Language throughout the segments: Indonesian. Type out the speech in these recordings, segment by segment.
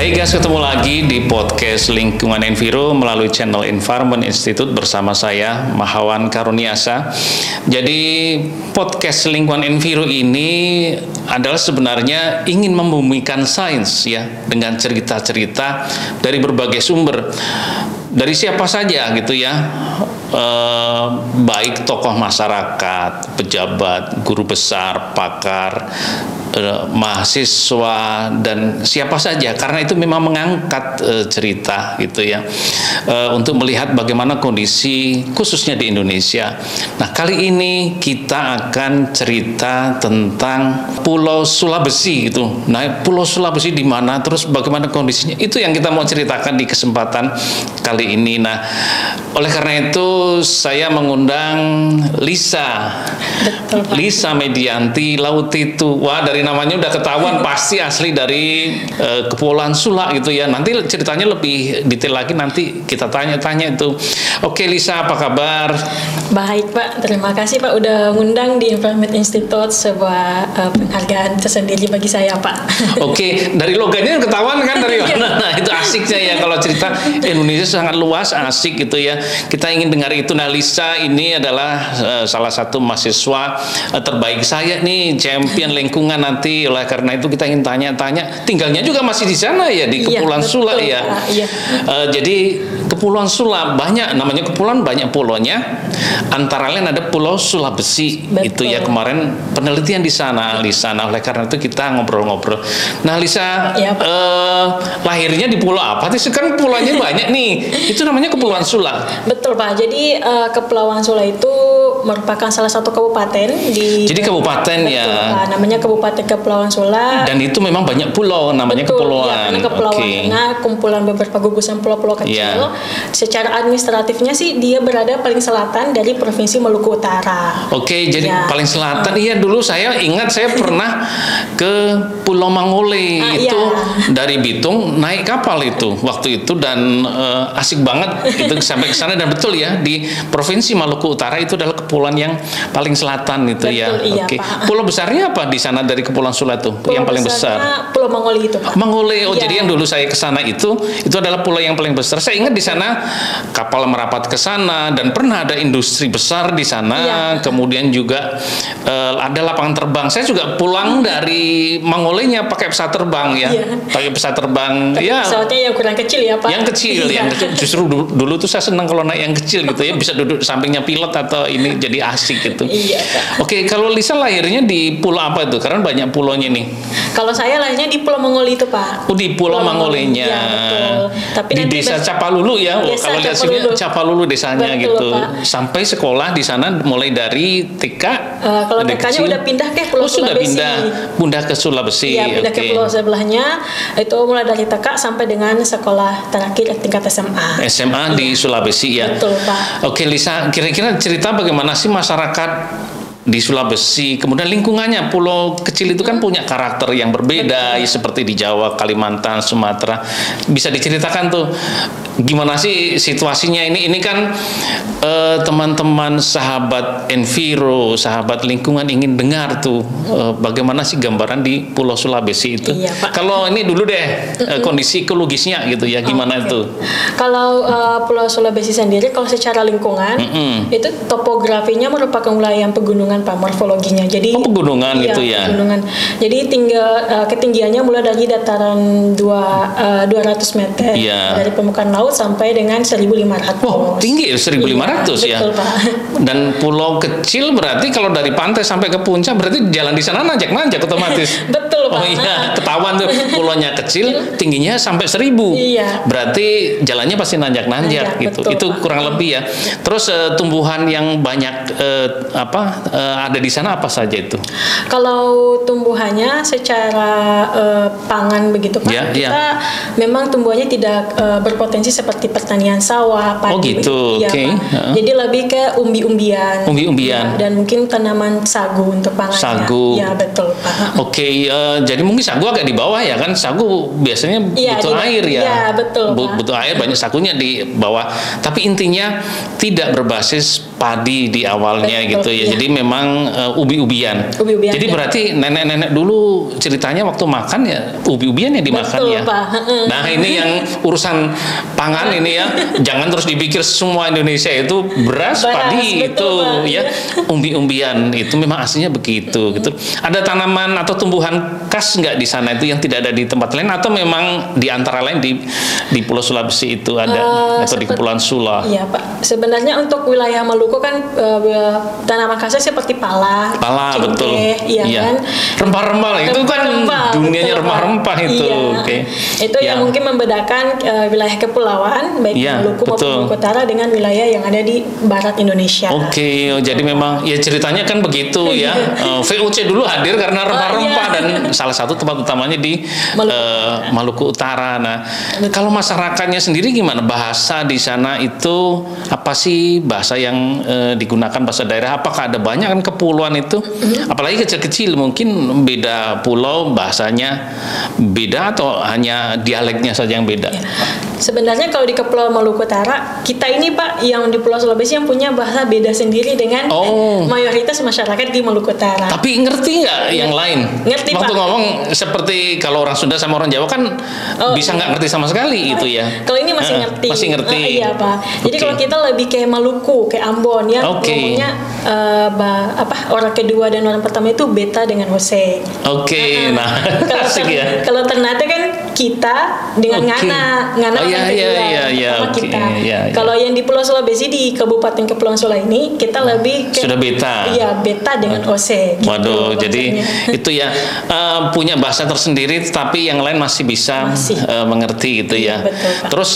Hai guys, ketemu lagi di podcast Lingkungan Enviro melalui channel Environment Institute bersama saya Mahawan Karuniasa. Jadi podcast Lingkungan Enviro ini adalah sebenarnya ingin membumikan sains ya, dengan cerita-cerita dari berbagai sumber. Dari siapa saja gitu ya, baik tokoh masyarakat, pejabat, guru besar, pakar, mahasiswa, dan siapa saja, karena itu memang mengangkat cerita gitu ya, untuk melihat bagaimana kondisi khususnya di Indonesia. Nah, kali ini kita akan cerita tentang Pulau Sulawesi gitu. Nah, Pulau Sulawesi di mana, terus bagaimana kondisinya, itu yang kita mau ceritakan di kesempatan kali ini. Nah, oleh karena itu saya mengundang Lisa. Betul, Pak. Lisa Medianti Lautitu. Wah, dari namanya udah ketahuan pasti asli dari Kepulauan Sula gitu ya. Nanti ceritanya lebih detail lagi, nanti kita tanya-tanya itu. Oke Lisa, apa kabar? Baik Pak, terima kasih Pak udah ngundang di Environment Institute, sebuah penghargaan tersendiri bagi saya Pak. Oke, dari logonya ketahuan kan dari mana? Nah, itu asiknya ya kalau cerita Indonesia sangat luas, asik gitu ya. Kita ingin dengar itu. Nah, Lisa ini adalah salah satu mahasiswa terbaik saya nih, champion lingkungan nanti. Oleh karena itu kita ingin tanya-tanya, tinggalnya juga masih di sana ya, di Kepulauan Sula ya. Iya. Jadi Kepulauan Sula banyak, namanya kepulauan banyak pulaunya. Antara lain ada Pulau Sulawesi. Itu ya, kemarin penelitian di sana Lisa. Nah, oleh karena itu kita ngobrol-ngobrol. Nah, Lisa, ya, lahirnya di pulau apa sih? Kan pulaunya banyak nih. Itu namanya Kepulauan Sula. Betul Pak. Jadi Kepulauan Sula itu merupakan salah satu kabupaten di. Jadi kabupaten. Betul, ya. Pak. Namanya Kabupaten Kepulauan Sula. Dan itu memang banyak pulau, namanya betul, kepulauan. Ya, kepulauan. Karena kumpulan beberapa gugusan pulau-pulau kecil. Ya. Secara administratifnya sih dia berada paling selatan dari Provinsi Maluku Utara. Oke, jadi paling selatan. Iya, dulu saya ingat saya pernah ke Pulau Mangole itu dari Bitung naik kapal itu waktu itu, dan asik banget itu sampai ke sana. Dan betul ya, di Provinsi Maluku Utara itu adalah kepulauan yang paling selatan itu. Betul, ya. Iya, oke. Pak. Pulau besarnya apa di sana dari Kepulauan Sula itu? Yang paling besar? Pulau Mangole itu, Pak. Mangole. Oh, jadi yang dulu saya ke sana itu adalah pulau yang paling besar. Saya ingat di sana kapal merapat ke sana, dan pernah ada industri besar di sana. Kemudian juga ada lapangan terbang. Saya juga pulang dari Mangolenya pakai pesawat terbang ya. Pakai pesawat terbang. Tapi pesawatnya yang kurang kecil ya, Pak. Yang kecil, yang kecil. Justru dulu tuh saya senang kalau naik yang kecil gitu ya, bisa duduk sampingnya pilot atau ini, jadi asik gitu. Iya, Pak. Oke, kalau Lisa lahirnya di pulau apa itu? Karena banyak pulaunya nih. Kalau saya lahirnya di Pulau Mangole itu, Pak. Oh, di Pulau Mangolenya. Ya, betul. Tapi di desa Capalulu ya. Kalau lihat sini Capalulu desanya. Betul, gitu. Pak. Sampai sekolah di sana mulai dari TK. Kalau TK-nya udah pindah ke Pulau Sulawesi. Pindah ke Sulawesi. Iya, pindah ke pulau sebelahnya. Itu mulai dari TK sampai dengan sekolah terakhir tingkat SMA. SMA di Sulawesi ya. Betul, Pak. Oke, Lisa, kira-kira cerita bagaimana sih masyarakat di Sulawesi, kemudian lingkungannya. Pulau kecil itu kan punya karakter yang berbeda, seperti di Jawa, Kalimantan, Sumatera. Bisa diceritakan tuh gimana sih situasinya ini? Ini kan teman-teman sahabat Enviro, sahabat lingkungan ingin dengar tuh bagaimana sih gambaran di Pulau Sulawesi itu. Iya, Pak. Kalau ini dulu deh kondisi ekologisnya gitu ya, gimana itu? Kalau Pulau Sulawesi sendiri, kalau secara lingkungan itu topografinya merupakan wilayah pegunungan, Pak, morfologinya. Jadi pegunungan gitu ya. Pegunungan. Jadi ketinggiannya mulai dari dataran 200 meter dari permukaan laut sampai dengan 1.500. Oh, tinggi 1.500 ya. Betul, Pak. Dan pulau kecil berarti kalau dari pantai sampai ke puncak berarti jalan di sana nanjak-nanjak otomatis. Betul, Pak. Oh iya, ketahuan tuh pulaunya kecil, tingginya sampai 1.000. Iya. Berarti jalannya pasti nanjak-nanjak gitu. Betul, itu Pak. kurang lebih ya. Terus tumbuhan yang banyak ada di sana apa saja itu? Kalau tumbuhannya secara pangan begitu, Pak, kita memang tumbuhannya tidak berpotensi seperti pertanian sawah, padi. Oh gitu, oke. Jadi lebih ke umbi-umbian. Umbi-umbian. Dan mungkin tanaman sagu untuk pangannya. Sagu. Ya, betul, Pak. Oke, jadi mungkin sagu agak di bawah ya kan? Sagu biasanya butuh air ya. Iya, betul, Pak. Butuh air, banyak sagunya di bawah. Tapi intinya tidak berbasis padi di awalnya. Betul, gitu ya. Iya. Jadi memang ubi-ubian. Jadi ya. berarti nenek-nenek dulu ceritanya waktu makan ya ubi-ubian yang dimakan. Betul, ya. Pak. Nah, ini yang urusan pangan ini ya. Jangan terus dipikir semua Indonesia itu beras, padi, betul, itu ya umbi-umbian, itu memang aslinya begitu. Gitu. Ada tanaman atau tumbuhan khas nggak di sana itu yang tidak ada di tempat lain, atau memang di antara lain di Pulau Sulawesi itu ada atau di Kepulauan Sula? Iya, Pak. Sebenarnya untuk wilayah Maluku kan tanaman khasnya seperti pala, betul. Iya kan. Rempah-rempah itu kan dunianya rempah-rempah itu. Iya. Oke. Itu yang mungkin membedakan wilayah kepulauan baik Maluku maupun Maluku Utara dengan wilayah yang ada di barat Indonesia. Oke. Jadi memang ya ceritanya kan begitu ya. VOC dulu hadir karena rempah-rempah dan salah satu tempat utamanya di Maluku Utara. Nah, kalau masyarakatnya sendiri gimana? Bahasa di sana itu apa sih bahasa yang digunakan, bahasa daerah? Apakah ada banyak kan kepulauan itu? Apalagi kecil-kecil mungkin beda pulau bahasanya beda atau hanya dialeknya saja yang beda? Sebenarnya kalau di Kepulauan Maluku Utara, kita ini Pak yang di Pulau Sulawesi yang punya bahasa beda sendiri dengan mayoritas masyarakat di Maluku Utara. Tapi ngerti nggak yang lain? Ngerti, waktu Pak. ngomong seperti kalau orang Sunda sama orang Jawa kan bisa nggak ngerti sama sekali itu ya. Kalau ini masih ngerti. Masih ngerti. Iya Pak. Jadi kalau kita lebih kayak Maluku, kayak Ambon ya, ngomongnya orang kedua dan orang pertama itu beta dengan Jose. Nah asik ya. Kalau Ternate kan kita dengan Ngana orang kedua. Kalau yang di Pulau Sulawesi di Kabupaten Kepulauan Sula ini kita lebih sudah beta. Iya, beta dengan Jose. Gitu, waduh, jadi itu ya punya bahasa tersendiri, tapi yang lain masih bisa mengerti gitu ya. Betul, Pak. Terus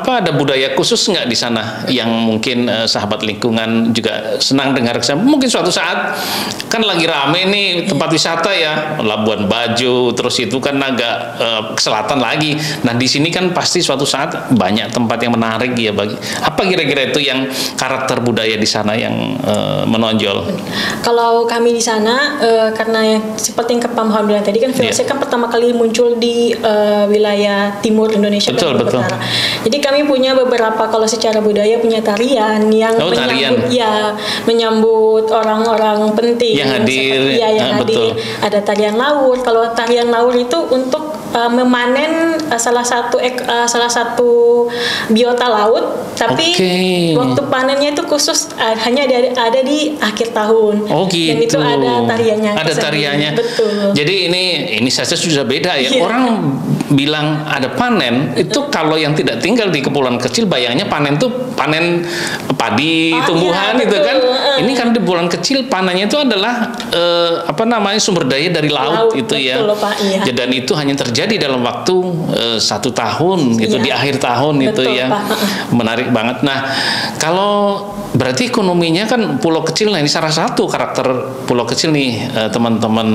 ada budaya khusus nggak di sana yang mungkin sahabat lingkungan juga senang dengar? Mungkin suatu saat kan lagi rame nih tempat wisata ya, Labuan Bajo, terus itu kan agak ke selatan lagi. Nah di sini kan pasti suatu saat banyak tempat yang menarik ya. Apa kira-kira itu yang karakter budaya di sana yang menonjol? Kalau kami di sana karena seperti yang Kepam bilang tadi kan VOC kan pertama kali muncul di wilayah timur Indonesia dan Utara. Jadi kami punya beberapa, kalau secara budaya punya tarian yang menyambut orang-orang penting yang hadir. Hadir. Ada tarian laur. Kalau tarian laur itu untuk memanen salah satu biota laut, tapi waktu panennya itu khusus hanya ada di akhir tahun. Gitu. Dan itu ada tariannya. Ada tariannya. Betul. Jadi ini saja sudah beda ya. Orang bilang ada panen itu kalau yang tidak tinggal di kepulauan kecil bayangnya panen tuh panen padi, tumbuhan itu kan. Ini kan di kepulauan kecil panennya itu adalah sumber daya dari laut itu ya. Pak, iya. Dan itu hanya terjadi dalam waktu 1 tahun gitu, di akhir tahun itu ya. Pak. Menarik banget. Nah, kalau berarti ekonominya kan pulau kecil, nah ini salah satu karakter pulau kecil nih teman-teman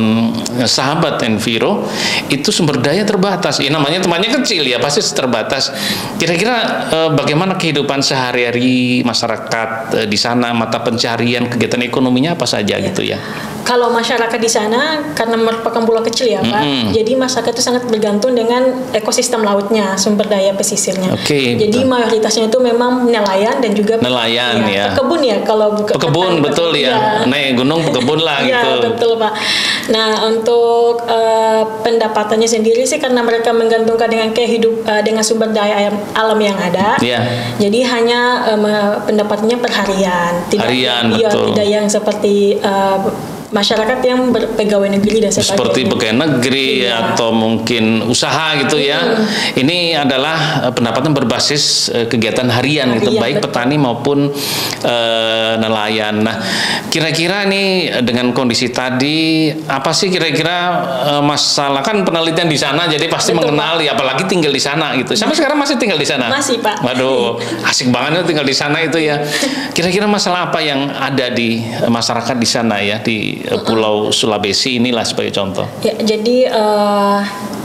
sahabat Enviro, itu sumber daya terbatas. Ya namanya temannya kecil ya pasti terbatas. Kira-kira bagaimana kehidupan sehari-hari masyarakat di sana, mata pencarian, kegiatan ekonominya apa saja gitu ya? Kalau masyarakat di sana karena merupakan pulau kecil ya Pak, jadi masyarakat itu sangat bergantung dengan ekosistem lautnya, sumber daya pesisirnya. Jadi mayoritasnya itu memang nelayan dan juga pekebun ya, kalau pekebun betul ya. Naik gunung pekebun lah gitu. Ya betul Pak. Nah untuk pendapatannya sendiri sih karena mereka menggantungkan dengan sumber daya alam yang ada. Jadi hanya pendapatannya per harian. Tidak yang seperti masyarakat yang berpegawai negeri dan seperti pegawai negeri atau mungkin usaha gitu ya. Ini adalah pendapatan berbasis kegiatan harian gitu, baik petani maupun nelayan. Nah, kira-kira nih dengan kondisi tadi apa sih kira-kira masalah, kan penelitian di sana jadi pasti mengenal ya, apalagi tinggal di sana gitu. Sampai sekarang masih tinggal di sana? Masih Pak. Waduh, asik banget tinggal di sana itu ya. Kira-kira masalah apa yang ada di masyarakat di sana ya, di Pulau Sulawesi inilah sebagai contoh. Ya, jadi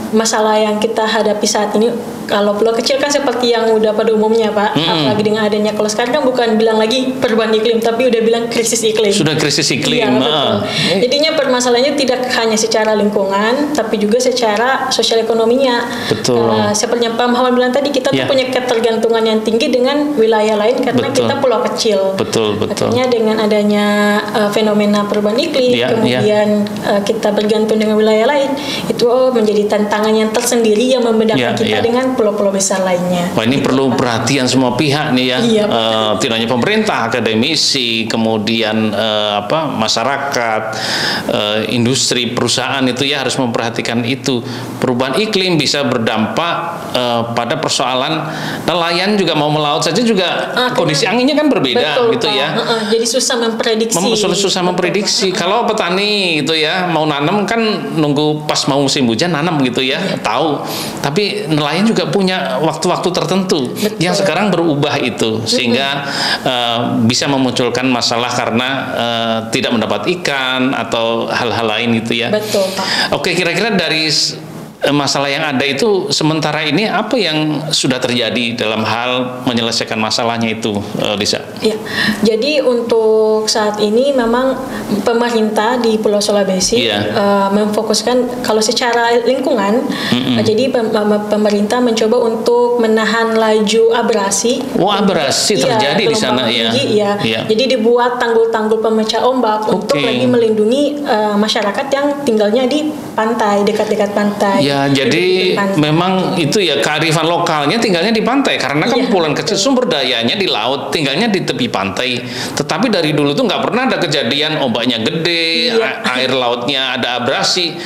masalah yang kita hadapi saat ini Kalau pulau kecil kan seperti yang udah pada umumnya Pak, apalagi dengan adanya, kalau sekarang kan bukan bilang lagi perubahan iklim, tapi udah bilang krisis iklim. Sudah krisis iklim. Iya, betul. Jadinya permasalahannya tidak hanya secara lingkungan, tapi juga secara sosial ekonominya. Betul. Seperti yang Pak Muhammad bilang tadi, kita tuh punya ketergantungan yang tinggi dengan wilayah lain karena kita pulau kecil. Betul. Artinya dengan adanya fenomena perubahan iklim, kemudian kita bergantung dengan wilayah lain, itu menjadi tantangan yang tersendiri yang membedakan kita dengan pulau-pulau besar lainnya. Wah, ini perlu perhatian semua pihak nih ya. Iya, tidak hanya pemerintah, akademisi, kemudian masyarakat, industri, perusahaan itu ya harus memperhatikan itu. Perubahan iklim bisa berdampak pada persoalan nelayan juga mau melaut saja juga kondisi anginnya kan berbeda. Betul, gitu ya. Jadi susah memprediksi. Susah memprediksi. Kalau petani gitu ya mau nanam kan nunggu pas mau musim hujan nanam gitu ya, tahu. Tapi nelayan juga punya waktu-waktu tertentu yang sekarang berubah itu, sehingga bisa memunculkan masalah karena tidak mendapat ikan atau hal-hal lain gitu ya. Betul, Pak. Oke, kira-kira dari masalah yang ada itu sementara ini apa yang sudah terjadi dalam hal menyelesaikan masalahnya itu, Lisa? Ya, jadi untuk saat ini memang pemerintah di Pulau Sulawesi memfokuskan kalau secara lingkungan, jadi pemerintah mencoba untuk menahan laju abrasi. Abrasi terjadi di sana ya. Jadi dibuat tanggul-tanggul pemecah ombak untuk lagi melindungi masyarakat yang tinggalnya di pantai, dekat-dekat pantai. Ya, jadi memang itu ya kearifan lokalnya tinggalnya di pantai karena kan kepulauan kecil, sumber dayanya di laut, tinggalnya di tepi pantai. Tetapi dari dulu tuh nggak pernah ada kejadian ombaknya gede, air lautnya ada abrasi.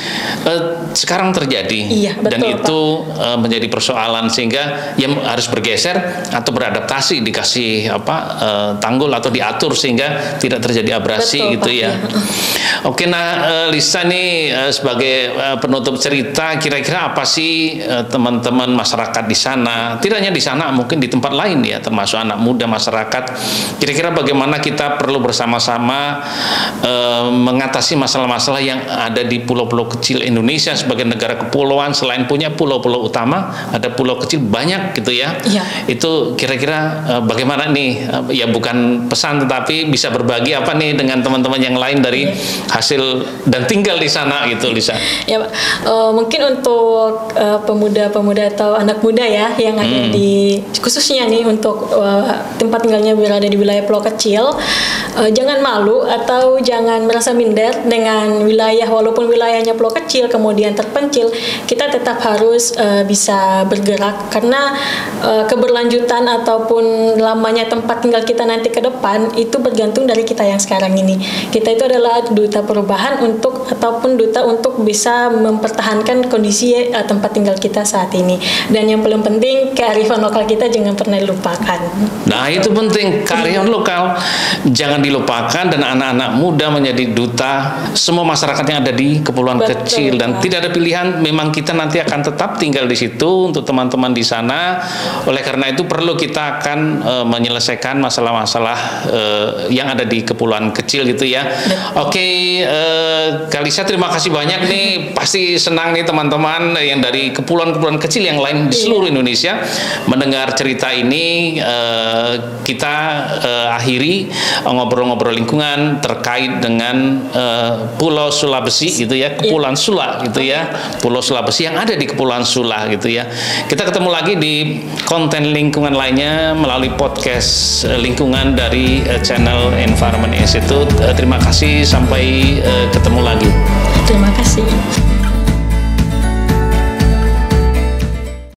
Sekarang terjadi, dan itu menjadi persoalan sehingga ya harus bergeser atau beradaptasi, dikasih tanggul atau diatur sehingga tidak terjadi abrasi gitu ya. Oke, nah Lisa nih sebagai penutup cerita, kira-kira apa sih teman-teman masyarakat di sana, tidak hanya di sana, mungkin di tempat lain ya, termasuk anak muda masyarakat, kira-kira bagaimana kita perlu bersama-sama mengatasi masalah-masalah yang ada di pulau-pulau kecil Indonesia sebagai negara kepulauan. Selain punya pulau-pulau utama, ada pulau kecil banyak gitu ya. Itu kira-kira bagaimana nih, ya bukan pesan tetapi bisa berbagi apa nih dengan teman-teman yang lain dari hasil dan tinggal di sana gitu, Lisa. Ya, mungkin untuk pemuda-pemuda atau anak muda ya yang ada di, khususnya nih untuk tempat tinggalnya berada di wilayah pulau kecil, jangan malu atau jangan merasa minder dengan wilayah, walaupun wilayahnya pulau kecil kemudian terpencil, kita tetap harus bisa bergerak karena keberlanjutan ataupun lamanya tempat tinggal kita nanti ke depan itu bergantung dari kita yang sekarang ini. Kita itu adalah duta perubahan ataupun duta untuk bisa mempertahankan kondisi tempat tinggal kita saat ini. Dan yang paling penting, kearifan lokal kita jangan pernah dilupakan. Nah, itu penting, kearifan lokal jangan dilupakan, dan anak-anak muda menjadi duta semua masyarakat yang ada di kepulauan kecil, dan tidak ada pilihan, memang kita nanti akan tetap tinggal di situ untuk teman-teman di sana. Oleh karena itu perlu kita akan menyelesaikan masalah-masalah yang ada di kepulauan kecil gitu ya. Oke, Kalisa, terima kasih banyak nih. Pasti senang nih teman-teman yang dari kepulauan-kepulauan kecil yang lain di seluruh Indonesia mendengar cerita ini. Kita akhiri ngobrol-ngobrol lingkungan terkait dengan Pulau Sulawesi gitu ya, Kepulauan Sula gitu ya, Pulau Sulawesi yang ada di Kepulauan Sula gitu ya. Kita ketemu lagi di konten lingkungan lainnya melalui podcast lingkungan dari channel Environment Institute. Terima kasih, sampai ketemu lagi. Terima kasih.